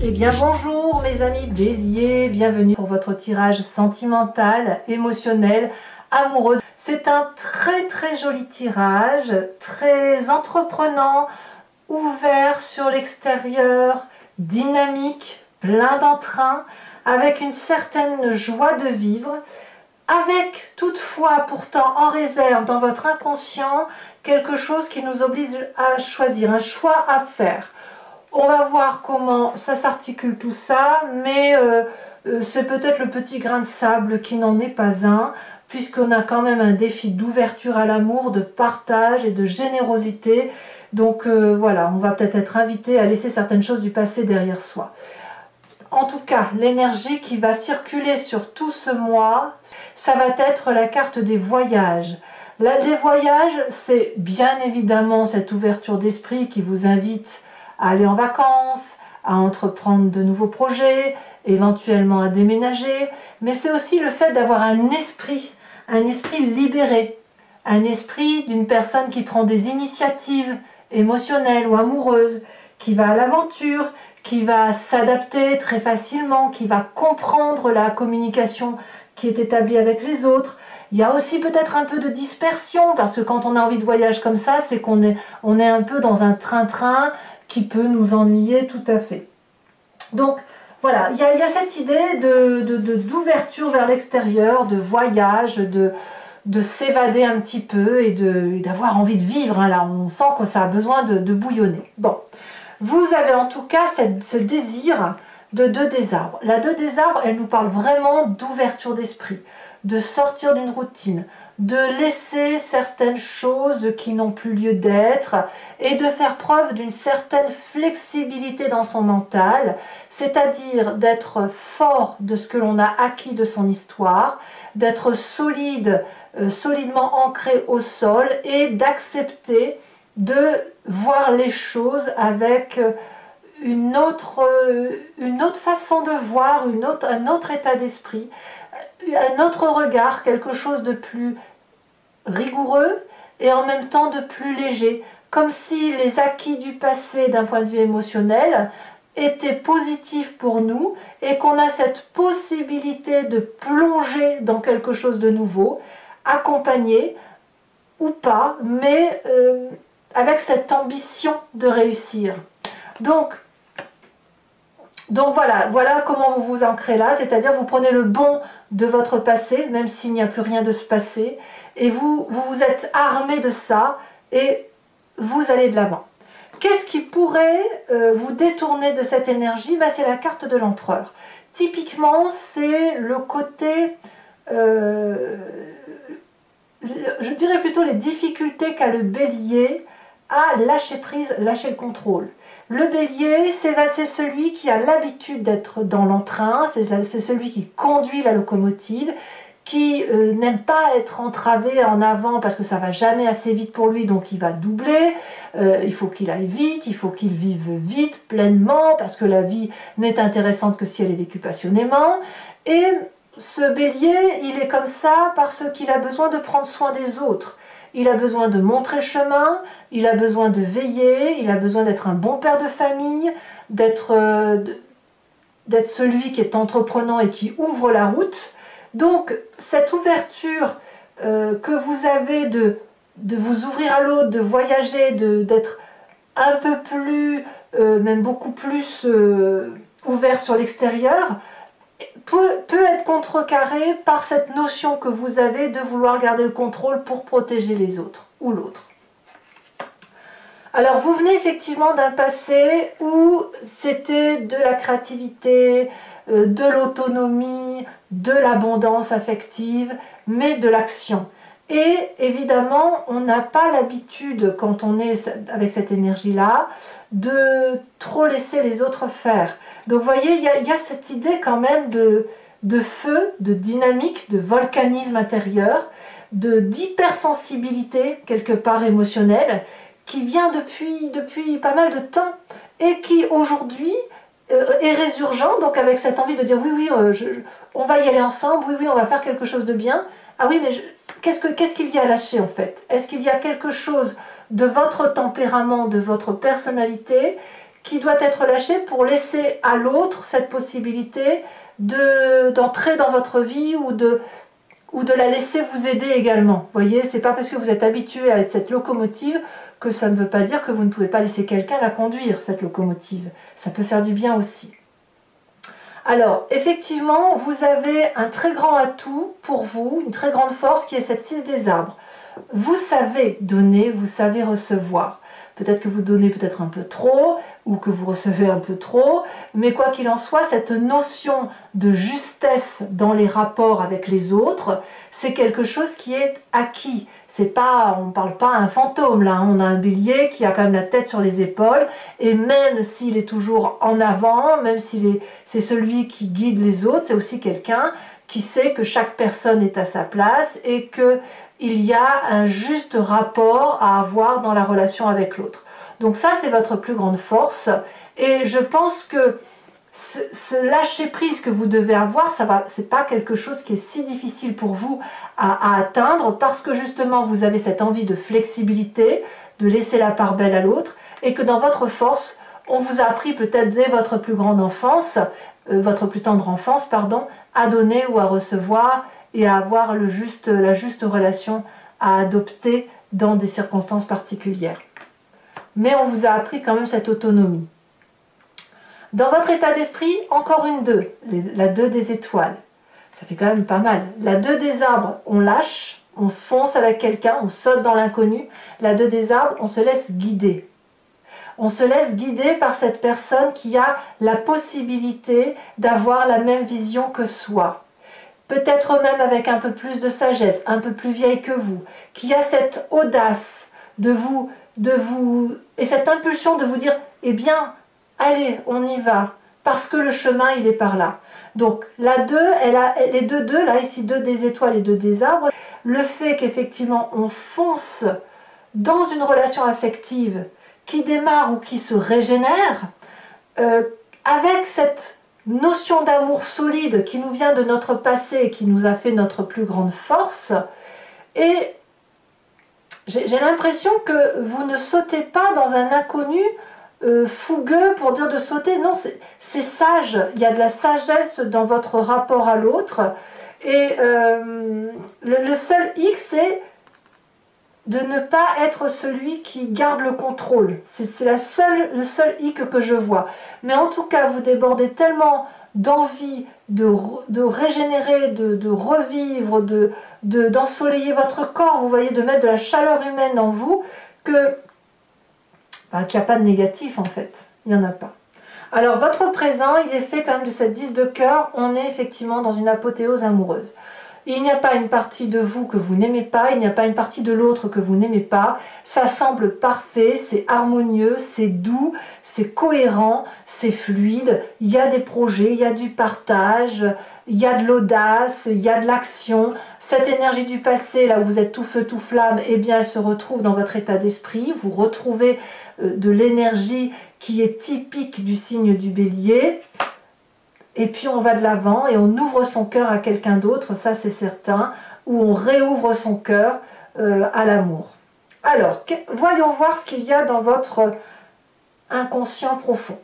Eh bien bonjour mes amis Bélier, bienvenue pour votre tirage sentimental, émotionnel, amoureux. C'est un très joli tirage, très entreprenant, ouvert sur l'extérieur, dynamique, plein d'entrain, avec une certaine joie de vivre, avec toutefois pourtant en réserve dans votre inconscient quelque chose qui nous oblige à choisir, un choix à faire. On va voir comment ça s'articule tout ça, mais c'est peut-être le petit grain de sable qui n'en est pas un, puisqu'on a quand même un défi d'ouverture à l'amour, de partage et de générosité. Donc voilà, on va peut-être être invité à laisser certaines choses du passé derrière soi. En tout cas, l'énergie qui va circuler sur tout ce mois, ça va être la carte des voyages. Les voyages, c'est bien évidemment cette ouverture d'esprit qui vous invite à aller en vacances, à entreprendre de nouveaux projets, éventuellement à déménager, mais c'est aussi le fait d'avoir un esprit libéré, un esprit d'une personne qui prend des initiatives émotionnelles ou amoureuses, qui va à l'aventure, qui va s'adapter très facilement, qui va comprendre la communication qui est établie avec les autres. Il y a aussi peut-être un peu de dispersion, parce que quand on a envie de voyage comme ça, c'est qu'on est un peu dans un train-train qui peut nous ennuyer tout à fait. Donc voilà, il y a cette idée d'ouverture vers l'extérieur, de voyage, de s'évader un petit peu et d'avoir envie de vivre. Hein, là, on sent que ça a besoin de bouillonner. Bon, vous avez en tout cas ce désir de 2 des arbres. La 2 des arbres, elle nous parle vraiment d'ouverture d'esprit, de sortir d'une routine, de laisser certaines choses qui n'ont plus lieu d'être et de faire preuve d'une certaine flexibilité dans son mental, c'est-à-dire d'être fort de ce que l'on a acquis de son histoire, d'être solide, solidement ancré au sol et d'accepter de voir les choses avec une autre façon de voir, un autre état d'esprit, un autre regard, quelque chose de plus rigoureux et en même temps de plus léger, comme si les acquis du passé d'un point de vue émotionnel étaient positifs pour nous et qu'on a cette possibilité de plonger dans quelque chose de nouveau, accompagné ou pas, mais avec cette ambition de réussir. Donc voilà comment vous vous ancrez là, c'est-à-dire vous prenez le bon de votre passé, même s'il n'y a plus rien de ce passé, et vous êtes armé de ça, et vous allez de l'avant. Qu'est-ce qui pourrait vous détourner de cette énergie? C'est la carte de l'empereur. Typiquement, c'est le côté, je dirais plutôt les difficultés qu'a le bélier à lâcher prise, lâcher le contrôle. Le bélier, c'est celui qui a l'habitude d'être dans l'entrain, c'est celui qui conduit la locomotive, qui n'aime pas être entravé en avant parce que ça va jamais assez vite pour lui, donc il va doubler, il faut qu'il aille vite, il faut qu'il vive vite, pleinement, parce que la vie n'est intéressante que si elle est vécue passionnément. Et ce bélier, il est comme ça parce qu'il a besoin de prendre soin des autres. Il a besoin de montrer le chemin, il a besoin de veiller, il a besoin d'être un bon père de famille, d'être celui qui est entreprenant et qui ouvre la route. Donc cette ouverture que vous avez de vous ouvrir à l'autre, de voyager, d'être un peu plus, même beaucoup plus ouvert sur l'extérieur, peut être contrecarré par cette notion que vous avez de vouloir garder le contrôle pour protéger les autres ou l'autre. Alors vous venez effectivement d'un passé où c'était de la créativité, de l'autonomie, de l'abondance affective, mais de l'action. Et évidemment, on n'a pas l'habitude, quand on est avec cette énergie-là, de trop laisser les autres faire. Donc vous voyez, il y a cette idée quand même de feu, de dynamique, de volcanisme intérieur, d'hypersensibilité quelque part émotionnelle, qui vient depuis pas mal de temps et qui aujourd'hui est résurgent, donc avec cette envie de dire oui, on va y aller ensemble, oui, on va faire quelque chose de bien. Ah oui, mais qu'est-ce qu'il y a à lâcher en fait? Est-ce qu'il y a quelque chose de votre tempérament, de votre personnalité, qui doit être lâché pour laisser à l'autre cette possibilité d'entrer dans votre vie ou de la laisser vous aider également. Vous voyez, c'est pas parce que vous êtes habitué à être cette locomotive que ça ne veut pas dire que vous ne pouvez pas laisser quelqu'un la conduire, cette locomotive. Ça peut faire du bien aussi. Alors, effectivement, vous avez un très grand atout pour vous, une très grande force qui est cette 6 des arbres. Vous savez donner, vous savez recevoir. Peut-être que vous donnez peut-être un peu trop, ou que vous recevez un peu trop, mais quoi qu'il en soit, cette notion de justesse dans les rapports avec les autres, c'est quelque chose qui est acquis. C'est pas, on ne parle pas à un fantôme là, on a un bélier qui a quand même la tête sur les épaules, et même s'il est toujours en avant, même c'est celui qui guide les autres, c'est aussi quelqu'un qui sait que chaque personne est à sa place et que il y a un juste rapport à avoir dans la relation avec l'autre. Donc ça, c'est votre plus grande force. Et je pense que ce lâcher-prise que vous devez avoir, c'est pas quelque chose qui est si difficile pour vous à atteindre, parce que justement, vous avez cette envie de flexibilité, de laisser la part belle à l'autre, et que dans votre force, on vous a appris peut-être dès votre plus grande enfance, votre plus tendre enfance, pardon, à donner ou à recevoir, et à avoir la juste relation à adopter dans des circonstances particulières. Mais on vous a appris quand même cette autonomie. Dans votre état d'esprit, encore une 2, la 2 des étoiles. Ça fait quand même pas mal. La 2 des arbres, on lâche, on fonce avec quelqu'un, on saute dans l'inconnu. La 2 des arbres, on se laisse guider. On se laisse guider par cette personne qui a la possibilité d'avoir la même vision que soi. Peut-être même avec un peu plus de sagesse, un peu plus vieille que vous, qui a cette audace de vous, et cette impulsion de vous dire, eh bien, allez, on y va, parce que le chemin, il est par là. Donc, la 2, elle a les deux, là, ici, 2 des étoiles et 2 des arbres, le fait qu'effectivement, on fonce dans une relation affective qui démarre ou qui se régénère, avec cette notion d'amour solide qui nous vient de notre passé et qui nous a fait notre plus grande force. Et j'ai l'impression que vous ne sautez pas dans un inconnu fougueux pour dire de sauter. Non, c'est sage. Il y a de la sagesse dans votre rapport à l'autre. Et le seul hic, c'est de ne pas être celui qui garde le contrôle. C'est le seul hic que je vois. Mais en tout cas, vous débordez tellement d'envie de régénérer, de revivre, d'ensoleiller votre corps, vous voyez, de mettre de la chaleur humaine en vous, qu'il n'y a pas de négatif en fait. Il n'y en a pas. Alors votre présent, il est fait quand même de cette 10 de cœur. On est effectivement dans une apothéose amoureuse. Il n'y a pas une partie de vous que vous n'aimez pas, il n'y a pas une partie de l'autre que vous n'aimez pas. Ça semble parfait, c'est harmonieux, c'est doux, c'est cohérent, c'est fluide. Il y a des projets, il y a du partage, il y a de l'audace, il y a de l'action. Cette énergie du passé, là où vous êtes tout feu, tout flamme, eh bien elle se retrouve dans votre état d'esprit. Vous retrouvez de l'énergie qui est typique du signe du Bélier. Et puis on va de l'avant et on ouvre son cœur à quelqu'un d'autre, ça c'est certain, ou on réouvre son cœur à l'amour. Alors, voyons voir ce qu'il y a dans votre inconscient profond.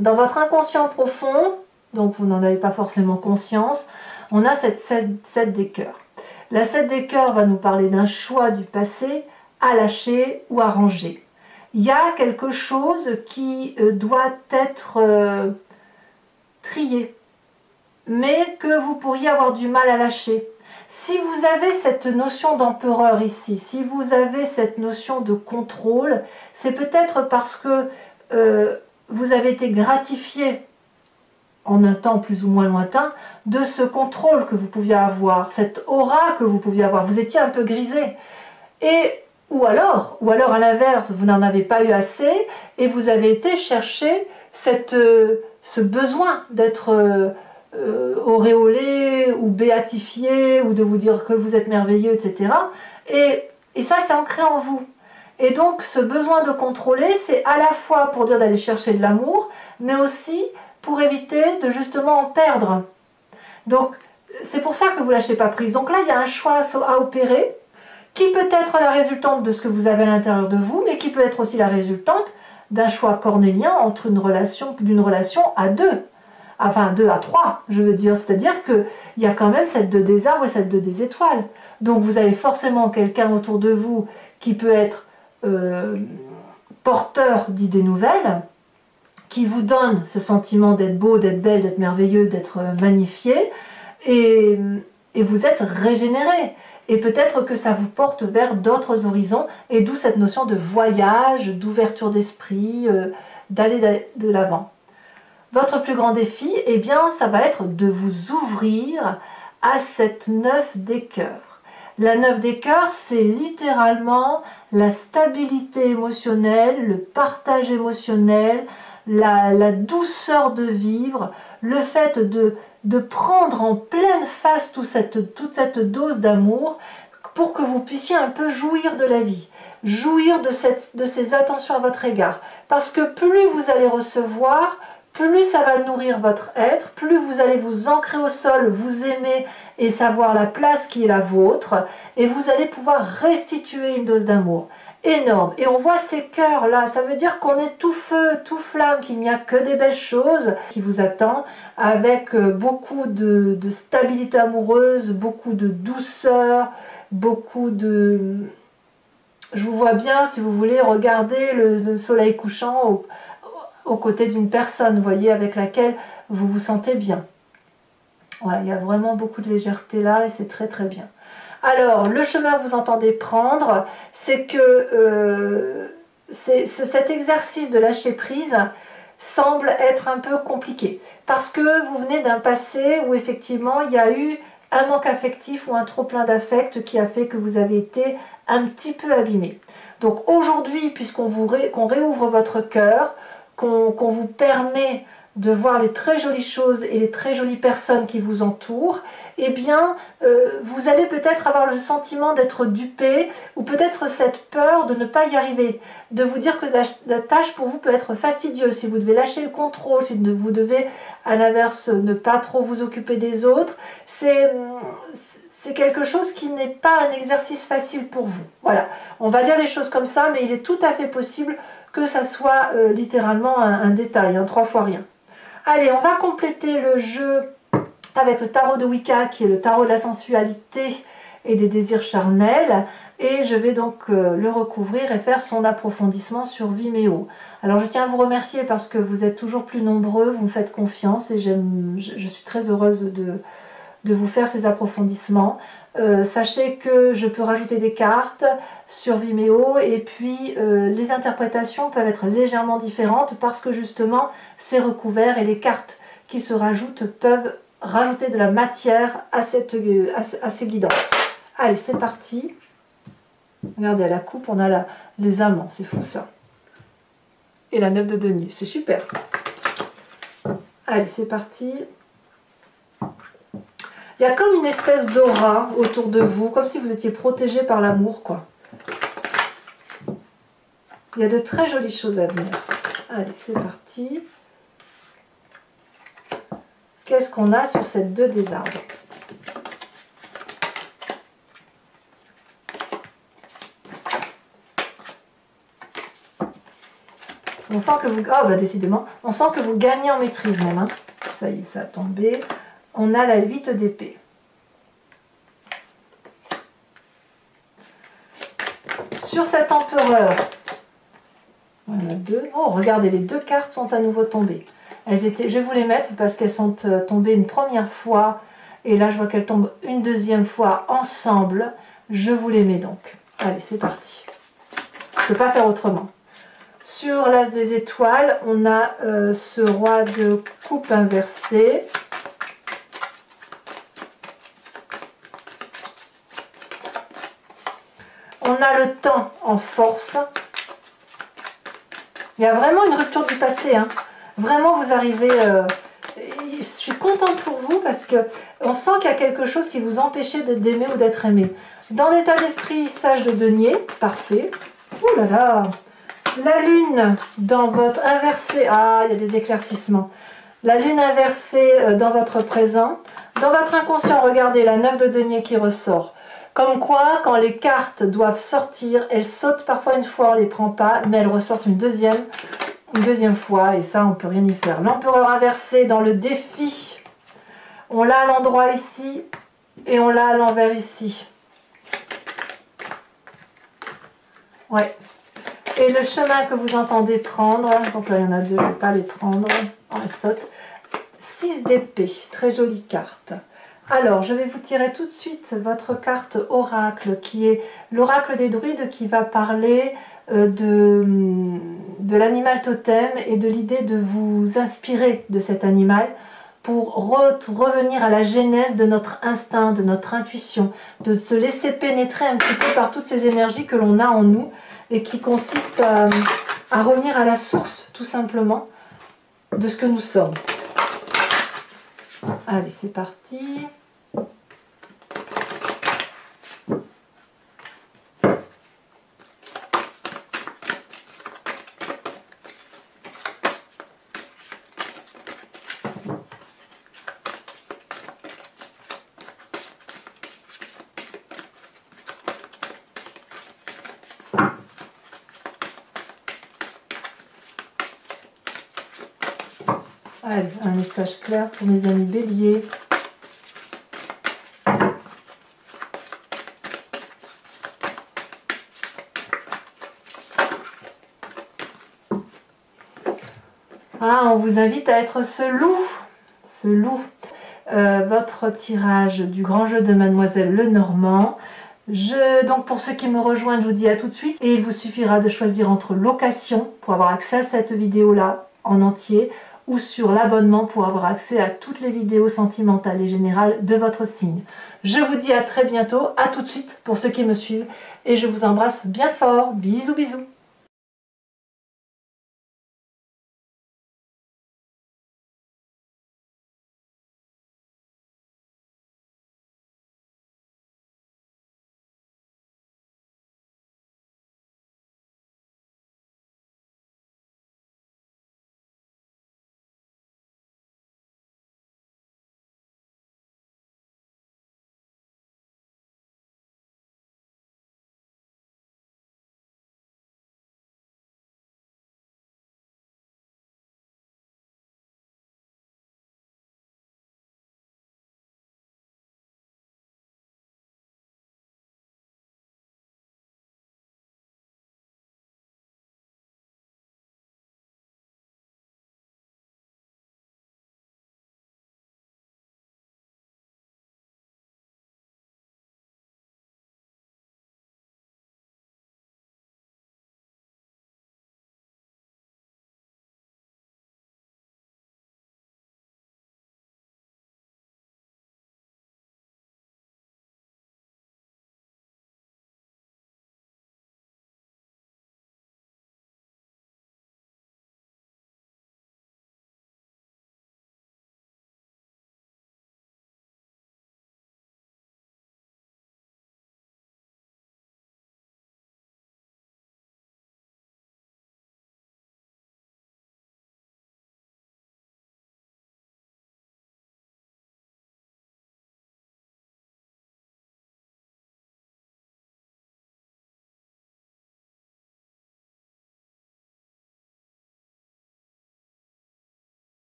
Dans votre inconscient profond, donc vous n'en avez pas forcément conscience, on a cette 7 des cœurs. La 7 des cœurs va nous parler d'un choix du passé à lâcher ou à ranger. Il y a quelque chose qui doit être trié, mais que vous pourriez avoir du mal à lâcher. Si vous avez cette notion d'empereur ici, si vous avez cette notion de contrôle, c'est peut-être parce que vous avez été gratifié en un temps plus ou moins lointain de ce contrôle que vous pouviez avoir, cette aura que vous pouviez avoir. Vous étiez un peu grisé. Ou alors à l'inverse, vous n'en avez pas eu assez et vous avez été chercher ce besoin d'être auréolé ou béatifié ou de vous dire que vous êtes merveilleux, etc. Et ça, c'est ancré en vous. Et donc, ce besoin de contrôler, c'est à la fois pour dire d'aller chercher de l'amour, mais aussi pour éviter de justement en perdre. Donc, c'est pour ça que vous ne lâchez pas prise. Donc là, il y a un choix à opérer qui peut être la résultante de ce que vous avez à l'intérieur de vous, mais qui peut être aussi la résultante d'un choix cornélien entre d'une relation à deux. Enfin, 2 à 3, je veux dire. C'est-à-dire qu'il y a quand même cette 2 des arbres et cette 2 des étoiles. Donc vous avez forcément quelqu'un autour de vous qui peut être porteur d'idées nouvelles, qui vous donne ce sentiment d'être beau, d'être belle, d'être merveilleux, d'être magnifié, et vous êtes régénéré. Et peut-être que ça vous porte vers d'autres horizons, et d'où cette notion de voyage, d'ouverture d'esprit, d'aller de l'avant. Votre plus grand défi, eh bien, ça va être de vous ouvrir à cette 9 des cœurs. La 9 des cœurs, c'est littéralement la stabilité émotionnelle, le partage émotionnel, la douceur de vivre, le fait de prendre en pleine face toute cette dose d'amour pour que vous puissiez un peu jouir de la vie, jouir de ces attentions à votre égard. Parce que plus vous allez recevoir, plus ça va nourrir votre être, plus vous allez vous ancrer au sol, vous aimer et savoir la place qui est la vôtre, et vous allez pouvoir restituer une dose d'amour énorme. Et on voit ces cœurs là, ça veut dire qu'on est tout feu, tout flamme, qu'il n'y a que des belles choses qui vous attendent, avec beaucoup de stabilité amoureuse, beaucoup de douceur, beaucoup de... Je vous vois bien, si vous voulez, regarder le soleil couchant aux côtés d'une personne, vous voyez, avec laquelle vous vous sentez bien. Ouais, il y a vraiment beaucoup de légèreté là et c'est très très bien. Alors, le chemin que vous entendez prendre, c'est que cet exercice de lâcher prise semble être un peu compliqué. Parce que vous venez d'un passé où effectivement il y a eu un manque affectif ou un trop plein d'affect qui a fait que vous avez été un petit peu abîmé. Donc aujourd'hui, qu'on réouvre votre cœur, qu'on vous permet de voir les très jolies choses et les très jolies personnes qui vous entourent, eh bien, vous allez peut-être avoir le sentiment d'être dupé, ou peut-être cette peur de ne pas y arriver, de vous dire que la tâche pour vous peut être fastidieuse, si vous devez lâcher le contrôle, si vous devez, à l'inverse, ne pas trop vous occuper des autres, c'est quelque chose qui n'est pas un exercice facile pour vous. Voilà, on va dire les choses comme ça, mais il est tout à fait possible que ça soit littéralement un détail, 3 fois rien. Allez, on va compléter le jeu avec le tarot de Wicca, qui est le tarot de la sensualité et des désirs charnels. Et je vais donc le recouvrir et faire son approfondissement sur Vimeo. Alors je tiens à vous remercier parce que vous êtes toujours plus nombreux, vous me faites confiance et je suis très heureuse de vous faire ces approfondissements. Sachez que je peux rajouter des cartes sur Vimeo et puis les interprétations peuvent être légèrement différentes parce que justement c'est recouvert et les cartes qui se rajoutent peuvent rajouter de la matière à ces guidances. Allez, c'est parti. Regardez, à la coupe, on a les amants, c'est fou ça. Et la 9 de denier, c'est super. Allez, c'est parti. Il y a comme une espèce d'aura autour de vous, comme si vous étiez protégé par l'amour, quoi. Il y a de très jolies choses à venir. Allez, c'est parti. Qu'est-ce qu'on a sur cette 2 des arbres? On sent que vous... Ah, bah décidément, on sent que vous gagnez en maîtrise même. Hein. Ça y est, ça a tombé. On a la 8 d'épée. Sur cet empereur, on a 2. Oh, regardez, les 2 cartes sont à nouveau tombées. Elles étaient, je vais vous les mettre parce qu'elles sont tombées une première fois. Et là, je vois qu'elles tombent une deuxième fois ensemble. Je vous les mets donc. Allez, c'est parti. Je ne peux pas faire autrement. Sur l'as des étoiles, on a ce roi de coupe inversé. On a le temps en force. Il y a vraiment une rupture du passé. Hein. Vraiment, vous arrivez... je suis contente pour vous parce que on sent qu'il y a quelque chose qui vous empêchait d'aimer ou d'être aimé. Dans l'état d'esprit sage de denier, parfait. Ouh là là. La lune dans votre inversé. Ah, il y a des éclaircissements. La lune inversée dans votre présent. Dans votre inconscient, regardez la 9 de denier qui ressort. Comme quoi, quand les cartes doivent sortir, elles sautent parfois une fois, on ne les prend pas, mais elles ressortent une deuxième fois, et ça, on ne peut rien y faire. L'empereur inversé dans le défi, on l'a à l'endroit ici, et on l'a à l'envers ici. Ouais. Et le chemin que vous entendez prendre, donc là il y en a deux, je ne vais pas les prendre, on saute. 6 d'épée, très jolie carte. Alors, je vais vous tirer tout de suite votre carte oracle, qui est l'oracle des druides, qui va parler de l'animal totem et de l'idée de vous inspirer de cet animal pour revenir à la genèse de notre instinct, de notre intuition, de se laisser pénétrer un petit peu par toutes ces énergies que l'on a en nous et qui consistent à revenir à la source, tout simplement, de ce que nous sommes. Allez, c'est parti. Allez, un message clair pour mes amis béliers. Ah, on vous invite à être ce loup. Votre tirage du grand jeu de Mademoiselle Lenormand. Donc pour ceux qui me rejoignent, je vous dis à tout de suite. Et il vous suffira de choisir entre location pour avoir accès à cette vidéo-là en entier ou sur l'abonnement pour avoir accès à toutes les vidéos sentimentales et générales de votre signe. Je vous dis à très bientôt, à tout de suite pour ceux qui me suivent et je vous embrasse bien fort. Bisous bisous.